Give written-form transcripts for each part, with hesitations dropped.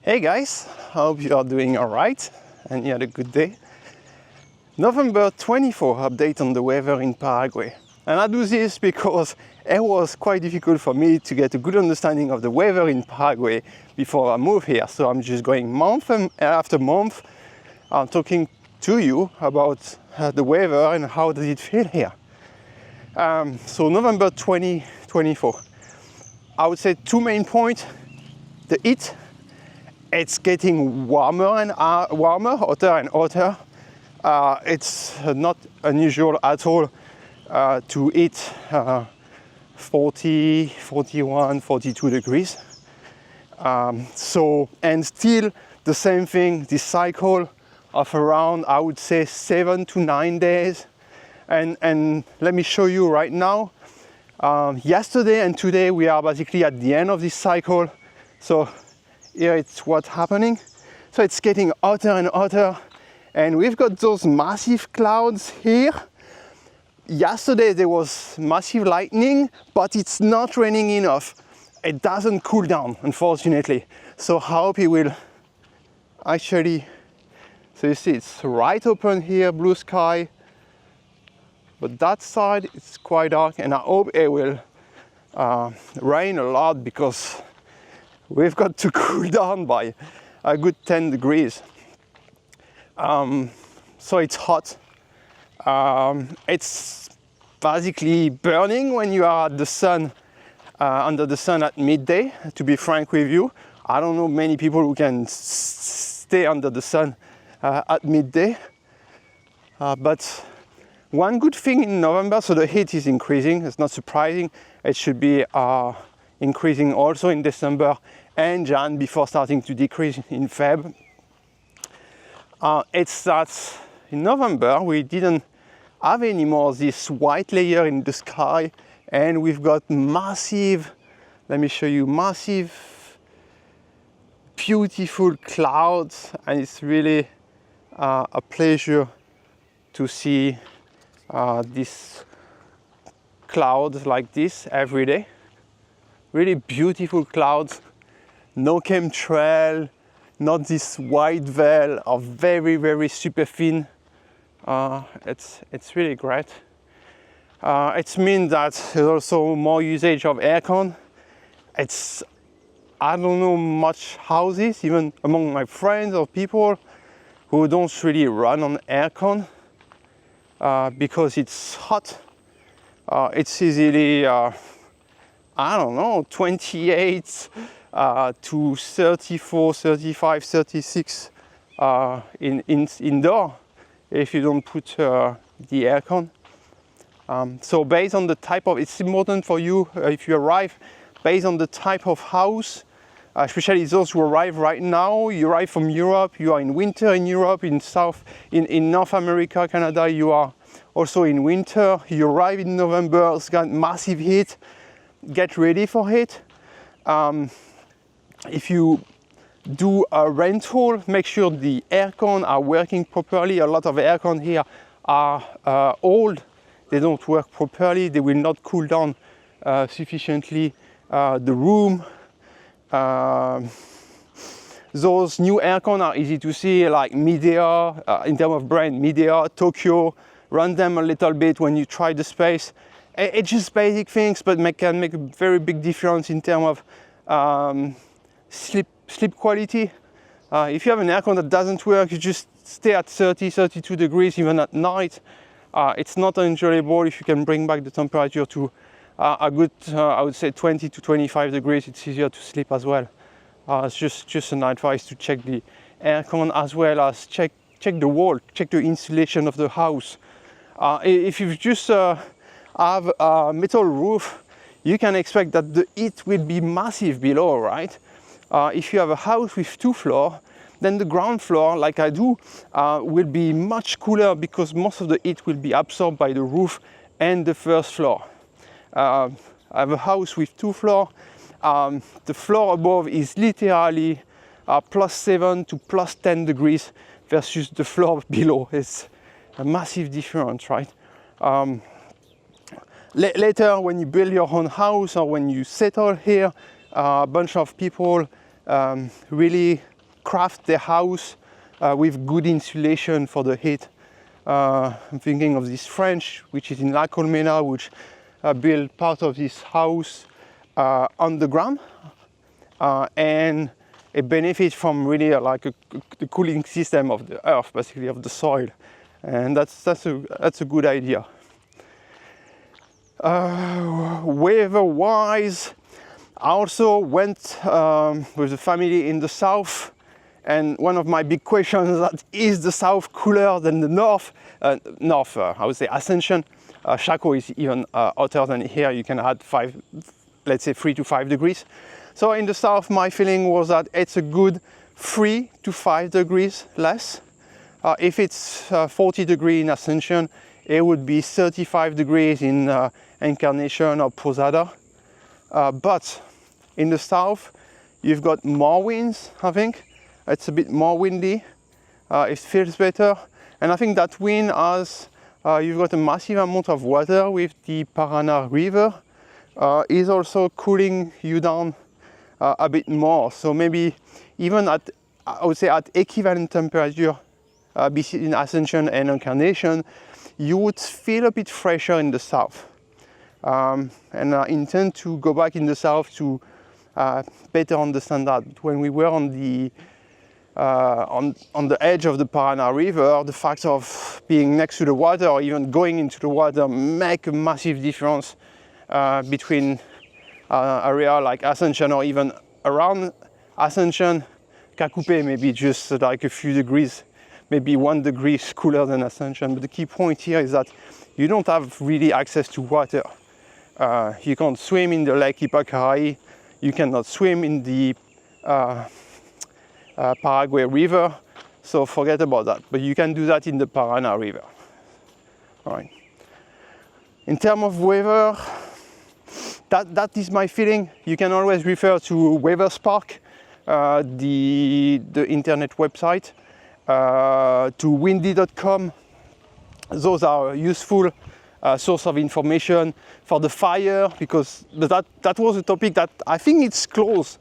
Hey guys, hope you are doing alright and you had a good day. November 24 update on the weather in Paraguay. And I do this because it was quite difficult for me to get a good understanding of the weather in Paraguay before I moved here. So I'm just going month after month talking to you about the weather and how does it feel here. So November 2024, I would say two main points. The heat. It's getting warmer and warmer, hotter and hotter. It's not unusual at all to hit 40, 41, 42 degrees. And still the same thing, this cycle of around, I would say 7 to 9 days. And let me show you right now. Yesterday and today we are basically at the end of this cycle. So here it's what's happening. So it's getting hotter and hotter, and we've got those massive clouds here. Yesterday there was massive lightning, but it's not raining enough. It doesn't cool down, unfortunately. So I hope it will actually, so you see it's right open here, blue sky, but that side it's quite dark, and I hope it will rain a lot because we've got to cool down by a good 10 degrees. So it's hot. It's basically burning when you are at the sun, under the sun at midday, to be frank with you. I don't know many people who can stay under the sun at midday. But one good thing in November, so the heat is increasing, it's not surprising. It should be increasing also in December and Jan before starting to decrease in Feb. It's that in November we didn't have any more this white layer in the sky, and we've got massive, let me show you, massive beautiful clouds, and it's really a pleasure to see these clouds like this every day. Really beautiful clouds, no chemtrail, not this white veil of very, very super thin. It's really great. It means that there's also more usage of aircon. It's, I don't know much houses, even among my friends or people who don't really run on aircon because it's hot. It's easily, I don't know, 28 to 34, 35, 36 indoor if you don't put the aircon. So based on the type of, it's important for you if you arrive, based on the type of house, especially those who arrive right now, you arrive from Europe, you are in winter in Europe, in North America, Canada, you are also in winter, you arrive in November, it's got massive heat, get ready for it. If you do a rental, make sure the aircon are working properly. A lot of aircon here are old, they don't work properly, they will not cool down sufficiently the room. Those new aircon are easy to see, like Midea, in terms of brand, Midea, Tokyo. Run them a little bit when you try the space. It's just basic things, but can make a very big difference in terms of sleep quality. If you have an aircon that doesn't work, you just stay at 30, 32 degrees even at night. It's not enjoyable. If you can bring back the temperature to a good, I would say 20 to 25 degrees, it's easier to sleep as well. It's just an advice to check the aircon as well as check the wall, check the insulation of the house. If you just have a metal roof, you can expect that the heat will be massive below, right? If you have a house with 2 floors, then the ground floor, like I do, will be much cooler because most of the heat will be absorbed by the roof and the first floor. I have a house with 2 floors. The floor above is literally +7 to +10 degrees versus the floor below. It's a massive difference, right? Later, when you build your own house or when you settle here, a bunch of people really craft their house with good insulation for the heat. I'm thinking of this French, which is in La Colmena, which built part of this house on the ground, and it benefits from really like the cooling system of the earth, basically of the soil, and that's a good idea. Weather-wise, I also went with the family in the south, and one of my big questions is that is the south cooler than the north? I would say Ascension. Chaco is even hotter than here. You can add 3 to 5 degrees. So in the south, my feeling was that it's a good 3 to 5 degrees less. If it's 40 degrees in Ascension, it would be 35 degrees in Encarnacion or Posada. But in the south, you've got more winds, I think. It's a bit more windy. It feels better. And I think that wind has, you've got a massive amount of water with the Paraná River. Is also cooling you down a bit more. So maybe even at, I would say at equivalent temperature between Ascension and Encarnacion, you would feel a bit fresher in the south. And I intend to go back in the south to better understand that. But when we were on the edge of the Paraná River, the fact of being next to the water or even going into the water make a massive difference between area like Ascension or even around Ascension. Cacupe maybe just like a few degrees, maybe 1 degree cooler than Ascension. But the key point here is that you don't have really access to water. You can't swim in the Lake Ipacaraí. You cannot swim in the Paraguay River. So forget about that. But you can do that in the Paraná River. All right. In terms of weather, that is my feeling. You can always refer to WeatherSpark, the internet website, to windy.com. Those are a useful source of information for the fire, because that was a topic that I think it's close.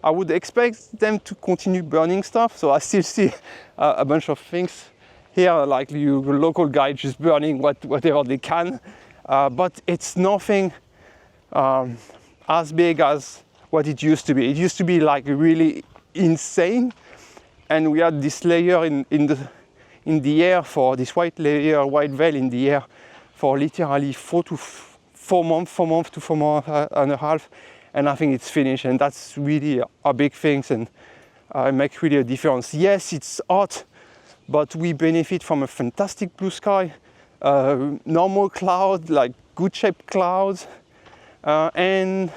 I would expect them to continue burning stuff, so I still see a bunch of things here, like the local guys just burning whatever they can, but it's nothing as big as what it used to be. It used to be like really insane, and we had this layer in the air for this white layer, white veil in the air for literally 4 months to 4 months and a half, and I think it's finished, and that's really a big thing, and it makes really a difference. Yes, it's hot, but we benefit from a fantastic blue sky, normal cloud, like good shaped clouds, and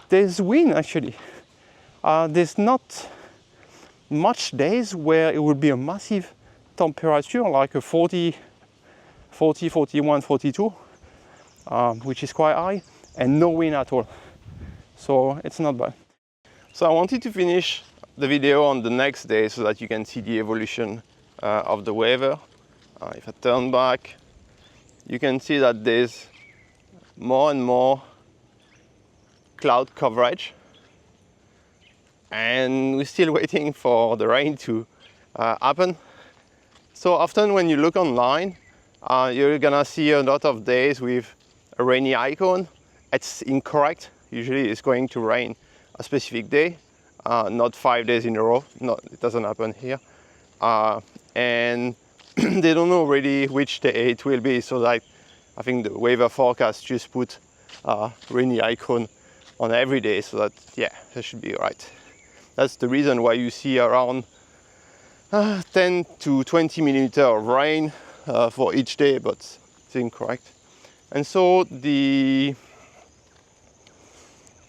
there's wind actually. There's not much days where it would be a massive temperature like a 40, 41, 42, which is quite high, and no wind at all. So it's not bad. So I wanted to finish the video on the next day so that you can see the evolution of the weather. If I turn back, you can see that there's more and more cloud coverage, and we're still waiting for the rain to happen. So often when you look online, you're gonna see a lot of days with a rainy icon. It's incorrect. Usually it's going to rain a specific day, not 5 days in a row. No, it doesn't happen here. And they don't know really which day it will be, so like I think the weather forecast just put rainy icon on every day, so that, yeah, that should be right. That's the reason why you see around 10 to 20 millimeters of rain for each day, but it's incorrect. And so the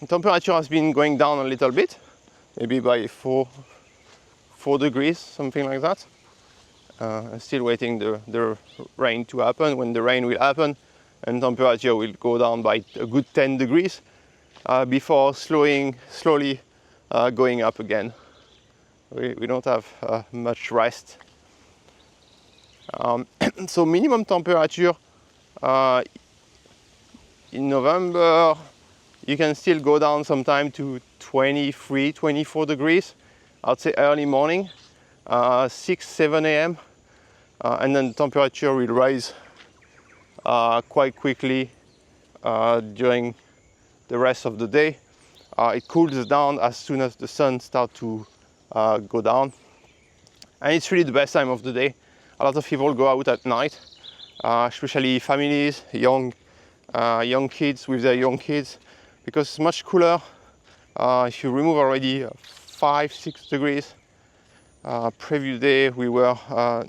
temperature has been going down a little bit, maybe by 4 degrees, something like that. I'm still waiting the rain to happen. When the rain will happen, and temperature will go down by a good 10 degrees before slowly going up again. We don't have much rest. So minimum temperature in November, you can still go down sometime to 23, 24 degrees. I'd say early morning, 6, 7 a.m. And then the temperature will rise quite quickly during the rest of the day. It cools down as soon as the sun starts to go down. And it's really the best time of the day. A lot of people go out at night, especially families, young kids with their young kids, because it's much cooler. If you remove already 5, 6 degrees, previous day we were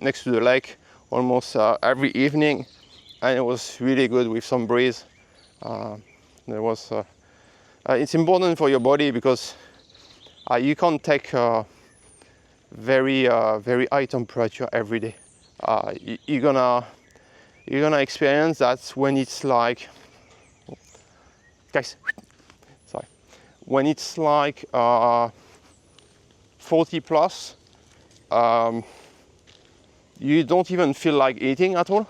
next to the lake almost every evening, and it was really good with some breeze. It's important for your body because you can't take very high temperature every day. You're gonna experience that when it's like, guys, sorry, when it's like 40 plus, you don't even feel like eating at all.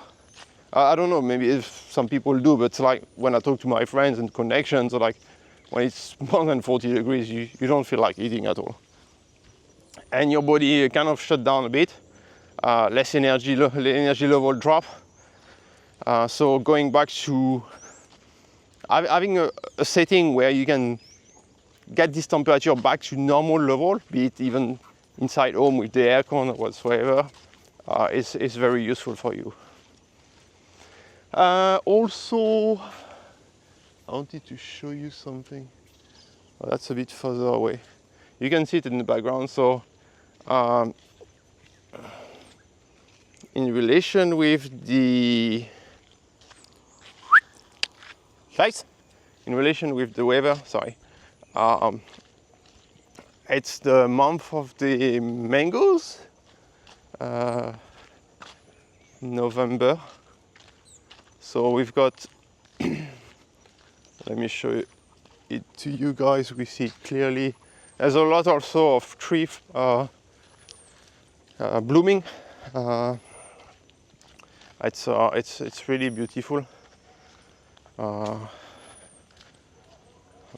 I don't know, maybe if some people do, but it's like when I talk to my friends and connections, like when it's more than 40 degrees, you don't feel like eating at all. And your body kind of shut down a bit, less energy level drop. So going back to having a setting where you can get this temperature back to normal level, be it even inside home with the aircon or whatsoever, is very useful for you. Also, I wanted to show you something. Oh, that's a bit further away. You can see it in the background. So in relation with the weather, sorry, it's the month of the mangoes, November. So we've got, let me show it to you guys, we see it clearly. There's a lot also of trees blooming. It's really beautiful. I'm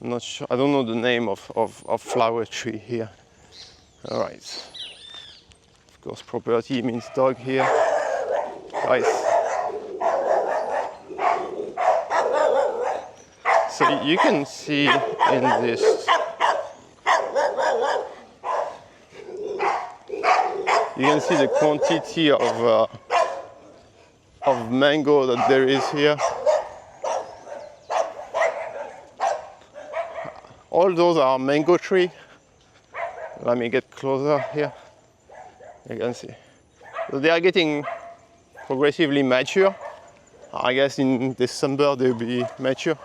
not sure, I don't know the name of flower tree here. All right. Of course, property means dog here. Nice. So you can see in this, you can see the quantity of mango that there is here. All those are mango tree. Let me get closer here. You can see. So they are getting progressively mature. I guess in December they'll be mature.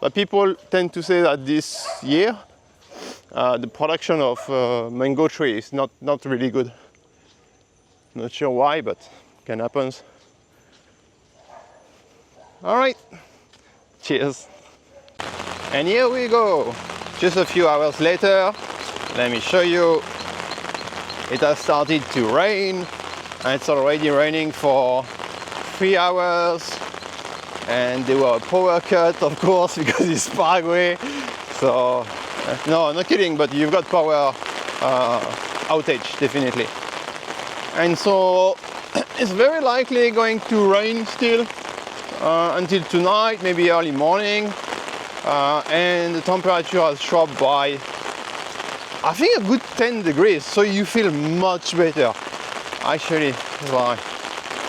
But people tend to say that this year the production of mango tree is not really good. Not sure why, but can happen. All right, cheers. And here we go. Just a few hours later, let me show you. It has started to rain, and it's already raining for 3 hours. And there were a power cut, of course, because it's Paraguay. So, no, not kidding, but you've got power outage, definitely. And so, it's very likely going to rain still until tonight, maybe early morning. And the temperature has dropped by, I think, a good 10 degrees. So you feel much better. Actually, like,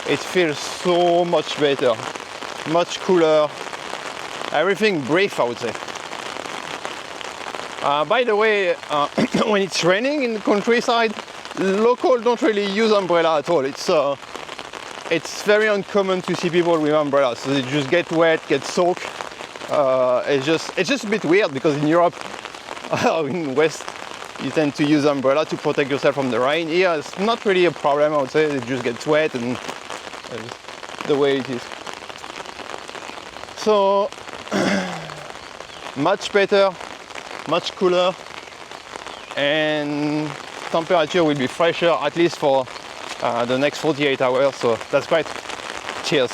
it feels so much better. Much cooler, everything brief, I would say. By the way, when it's raining in the countryside, locals don't really use umbrella at all. It's very uncommon to see people with umbrellas. So they just get wet, get soaked. It's just a bit weird because in Europe, in West, you tend to use umbrella to protect yourself from the rain. Here, it's not really a problem, I would say. It just gets wet and the way it is. So, much better, much cooler, and temperature will be fresher at least for the next 48 hours, so that's great. Cheers.